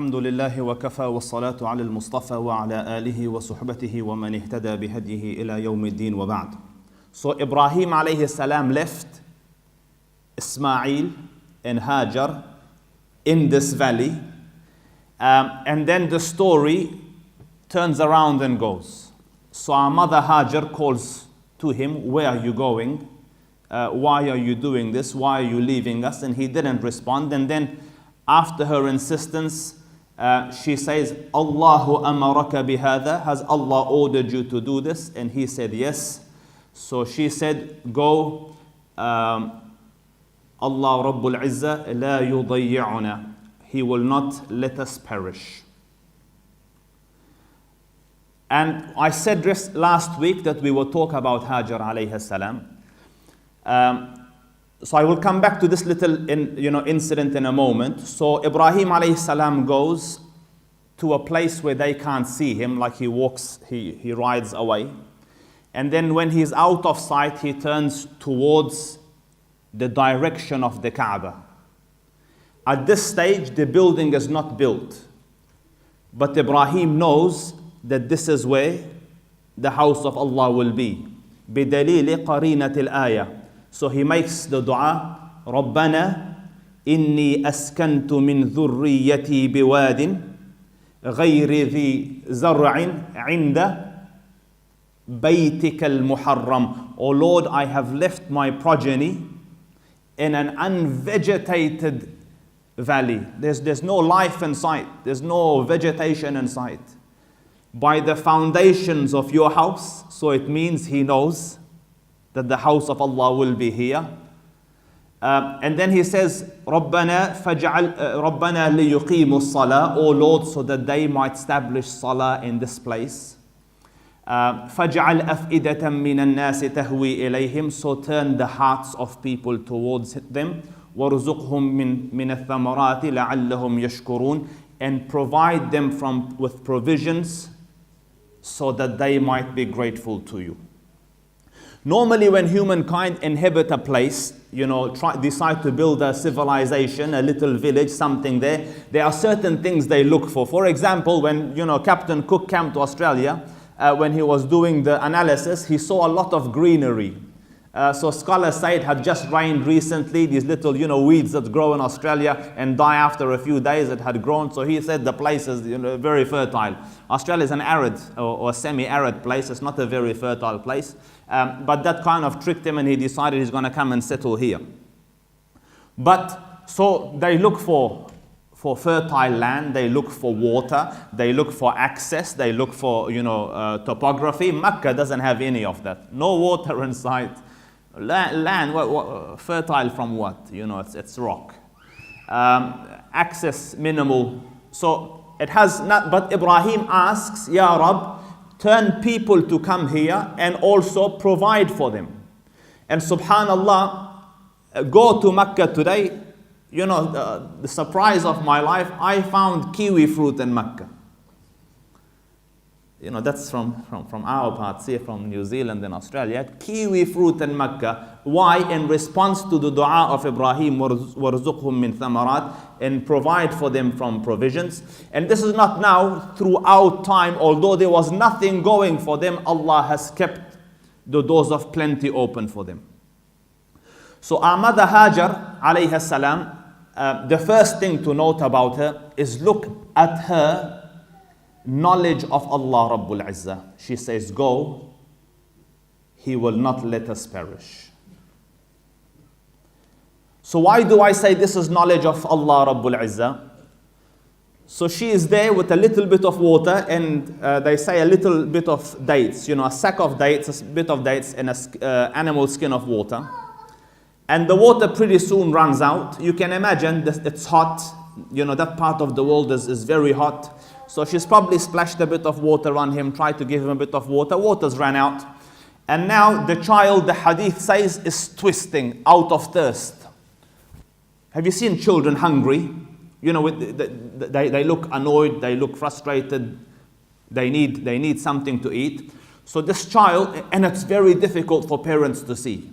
الحمد لله وكفى والصلاة على المصطفى وعلى آله وصحبته ومن اهتدى بهديه إلى يوم الدين وبعد. So Ibrahim alayhi salam left Ismail and Hajar in this valley, and then the story turns around and goes. So our mother Hajar calls to him, "Where are you going? Why are you doing this? Why are you leaving us?" And he didn't respond. And then after her insistence, she says, "Allahu amaraka bihada? Has Allah ordered you to do this?" And he said, "Yes." So she said, "Go, Allah Rabbul Izzah la yudayya'una. He will not let us perish." And I said last week that we will talk about Hajar alayhi salam. So I will come back to this little incident in a moment. So Ibrahim alayhi salam goes to a place where they can't see him, like he walks, he rides away. And then when he's out of sight, he turns towards the direction of the Kaaba. At this stage, the building is not built. But Ibrahim knows that this is where the house of Allah will be. بِدَلِيلِ قَرِينَةِ الْآيَةِ. So he makes the dua, رَبَّنَا إِنِّي أَسْكَنْتُ مِنْ ذُرِّيَّتِي بِوَادٍ غَيْرِ ذِي زَرْعٍ عِنْدَ بَيْتِكَ الْمُحَرَّمِ. O Lord, I have left my progeny in an unvegetated valley. There's no life in sight. There's no vegetation in sight. By the foundations of your house. So it means he knows that the house of Allah will be here. And then he says, رَبَّنَا لِيُقِيمُوا الصَّلَاةِ. O Lord, so that they might establish salah in this place. فَجْعَلْ أَفْئِدَةً مِّنَ النَّاسِ تَهْوِي إِلَيْهِمْ. So turn the hearts of people towards them. وَارْزُقْهُمْ مِنَ الثَّمَرَاتِ لَعَلَّهُمْ يَشْكُرُونَ. And provide them with provisions so that they might be grateful to you. Normally when humankind inhabit a place, decide to build a civilization, a little village, something there are certain things they look for. For example, when Captain Cook came to Australia, when he was doing the analysis, he saw a lot of greenery. So scholars say it had just rained recently, these little weeds that grow in Australia and die after a few days. It had grown, so he said the place is very fertile. Australia is an arid or semi-arid place. It's not a very fertile place, but that kind of tricked him, and he decided he's going to come and settle here. But so they look for fertile land, they look for water, they look for access, they look for topography. Mecca doesn't have any of that. No water in sight. Land, fertile from what? It's rock. Access minimal. So it has not, but Ibrahim asks, "Ya Rab, turn people to come here and also provide for them." And subhanallah, go to Mecca today, the surprise of my life, I found kiwi fruit in Mecca. That's from our parts here, from New Zealand and Australia. Kiwi fruit in Mecca. Why? In response to the dua of Ibrahim, وَارْزُقْهُمْ مِنْ ثَمَرَاتٍ, and provide for them from provisions. And this is not now, throughout time, although there was nothing going for them, Allah has kept the doors of plenty open for them. So our mother Hajar, alayha salam, the first thing to note about her is look at her knowledge of Allah Rabbul Izzah. She says, "Go, He will not let us perish." So why do I say this is knowledge of Allah Rabbul Izzah? So she is there with a little bit of water, and they say a little bit of dates, a sack of dates, a bit of dates, and an animal skin of water. And the water pretty soon runs out. You can imagine that it's hot. That part of the world is very hot. So she's probably splashed a bit of water on him, tried to give him a bit of water. Water's ran out. And now the child, the hadith says, is twisting out of thirst. Have you seen children hungry? They look annoyed, they look frustrated. They need something to eat. So this child, and it's very difficult for parents to see.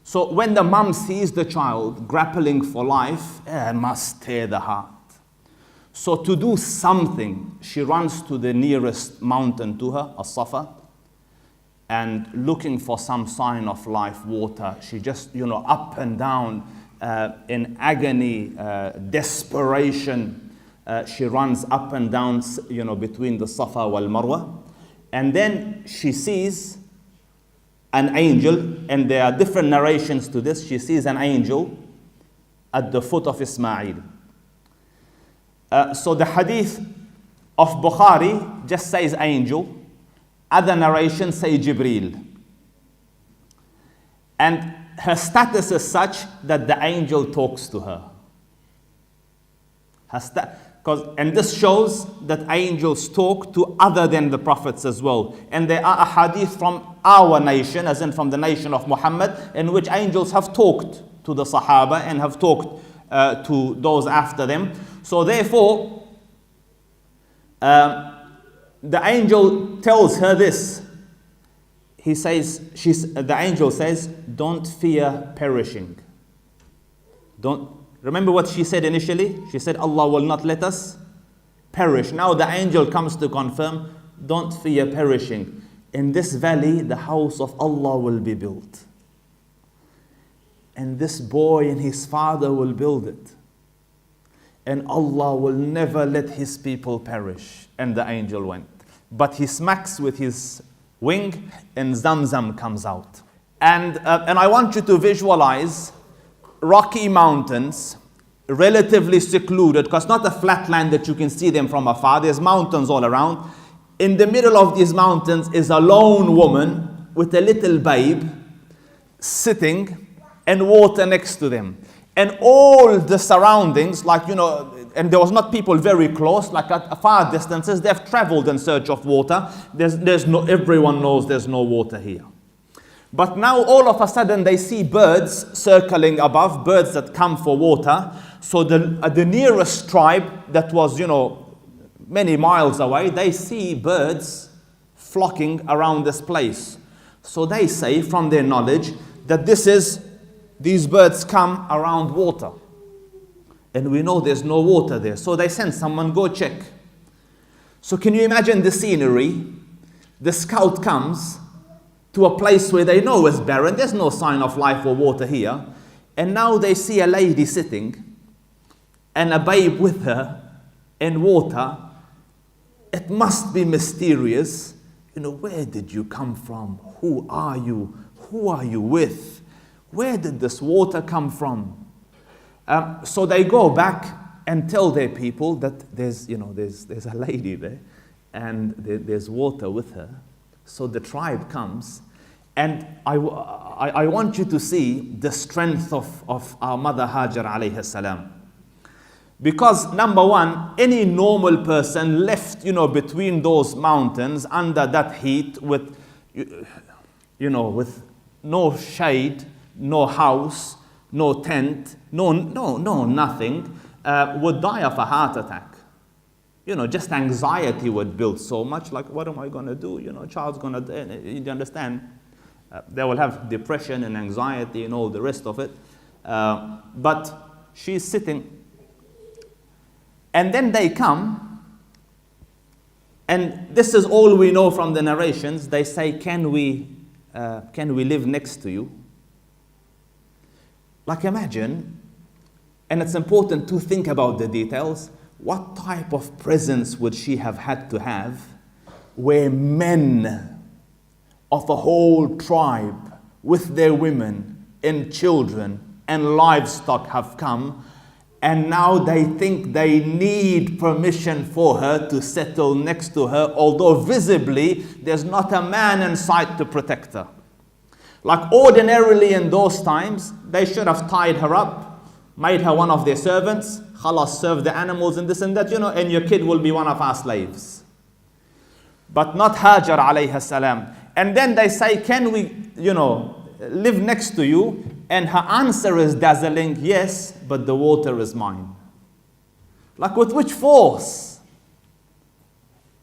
So when the mum sees the child grappling for life, it must tear the heart. So to do something, she runs to the nearest mountain to her, As-Safa, and looking for some sign of life, water. She just, up and down in agony, desperation. She runs up and down, between the Safa wal Marwa. And then she sees an angel, and there are different narrations to this. She sees an angel at the foot of Ismail. So the hadith of Bukhari just says angel. Other narrations say Jibreel. And her status is such that the angel talks to her. And this shows that angels talk to other than the prophets as well. And there are a hadith from our nation, as in from the nation of Muhammad, in which angels have talked to the Sahaba and have talked to those after them. So therefore, the angel tells her this. The angel says, don't fear perishing. Remember what she said initially? She said, Allah will not let us perish. Now the angel comes to confirm, don't fear perishing. In this valley, the house of Allah will be built. And this boy and his father will build it. And Allah will never let his people perish. And the angel went. But he smacks with his wing and Zamzam comes out. And I want you to visualize rocky mountains, relatively secluded, because not a flat land that you can see them from afar. There's mountains all around. In the middle of these mountains is a lone woman with a little babe sitting and water next to them. And all the surroundings, and there was not people very close, like at far distances, they've traveled in search of water. Everyone knows there's no water here. But now all of a sudden they see birds circling above, birds that come for water. So the nearest tribe that was, many miles away, they see birds flocking around this place. So they say from their knowledge that these birds come around water. And we know there's no water there. So they send someone, go check. So can you imagine the scenery? The scout comes to a place where they know is barren. There's no sign of life or water here. And now they see a lady sitting and a babe with her in water. It must be mysterious. Where did you come from? Who are you? Who are you with? Where did this water come from? So they go back and tell their people that there's a lady there and there's water with her. So the tribe comes, and I want you to see the strength of our mother Hajar alayhi salam. Because number one, any normal person left, between those mountains under that heat with no shade, no house, no tent, no nothing, would die of a heart attack. Just anxiety would build so much, like, what am I going to do? Child's going to, you understand? They will have depression and anxiety and all the rest of it. But she's sitting. And then they come, and this is all we know from the narrations. They say, can we live next to you? Like, imagine, and it's important to think about the details, what type of presence would she have had to have where men of a whole tribe with their women and children and livestock have come, and now they think they need permission for her to settle next to her, although visibly there's not a man in sight to protect her. Like ordinarily in those times, they should have tied her up, made her one of their servants, khalas, serve the animals and this and that, and your kid will be one of our slaves. But not Hajar alayhi salam. And then they say, can we, live next to you? And her answer is dazzling, yes, but the water is mine. Like, with which force?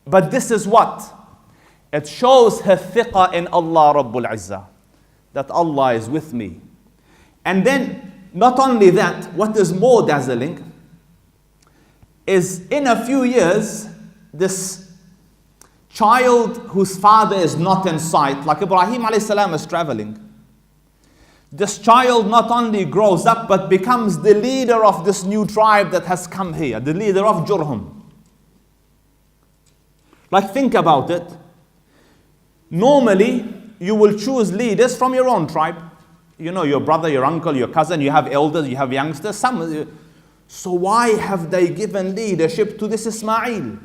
But this is what? It shows her thiqah in Allah Rabbul Izzah, that Allah is with me. And then, not only that, what is more dazzling, is in a few years, this child whose father is not in sight, like Ibrahim alayhi is traveling. This child not only grows up, but becomes the leader of this new tribe that has come here, the leader of Jurhum. Like, think about it. Normally, you will choose leaders from your own tribe. You know, your brother, your uncle, your cousin, you have elders, you have youngsters. So why have they given leadership to this Ismail?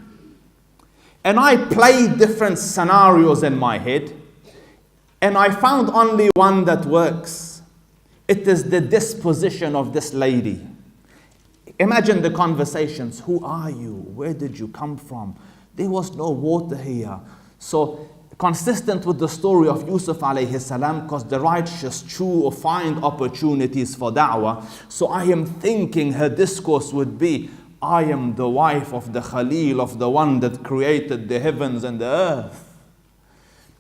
And I played different scenarios in my head, and I found only one that works. It is the disposition of this lady. Imagine the conversations. Who are you? Where did you come from? There was no water here. So, consistent with the story of Yusuf alayhi salam, because the righteous chew or find opportunities for da'wah. So I am thinking her discourse would be, I am the wife of the Khalil, of the one that created the heavens and the earth.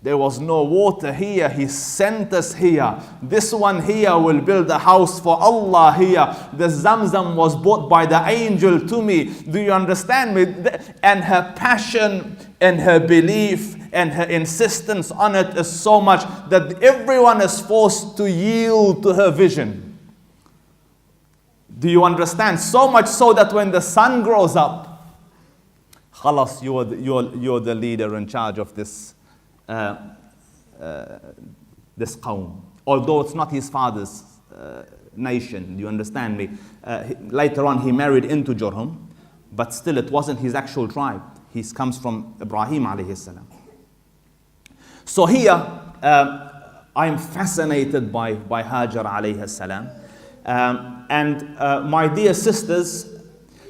There was no water here, He sent us here. This one here will build a house for Allah here. The Zamzam was brought by the angel to me. Do you understand me? And her passion and her belief and her insistence on it is so much that everyone is forced to yield to her vision. Do you understand? So much so that when the son grows up, khalas, you're the leader in charge of this qawm. Although it's not his father's nation, do you understand me? Later on he married into Jurhum, but still it wasn't his actual tribe. He comes from Ibraheem alayhi salam. So here, I am fascinated by Hajar alayhi salam. And my dear sisters,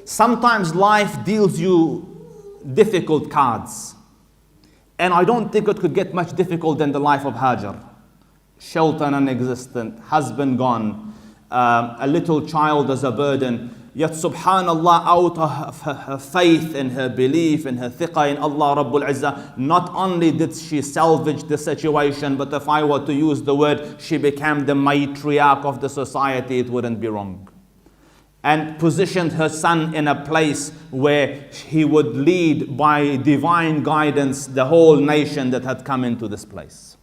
sometimes life deals you difficult cards. And I don't think it could get much difficult than the life of Hajar. Shelter non-existent, husband gone, a little child as a burden. Yet subhanallah, out of her faith and her belief and her thiqah in Allah Rabbul Izzah, not only did she salvage the situation, but if I were to use the word, she became the matriarch of the society, it wouldn't be wrong. And positioned her son in a place where he would lead by divine guidance the whole nation that had come into this place.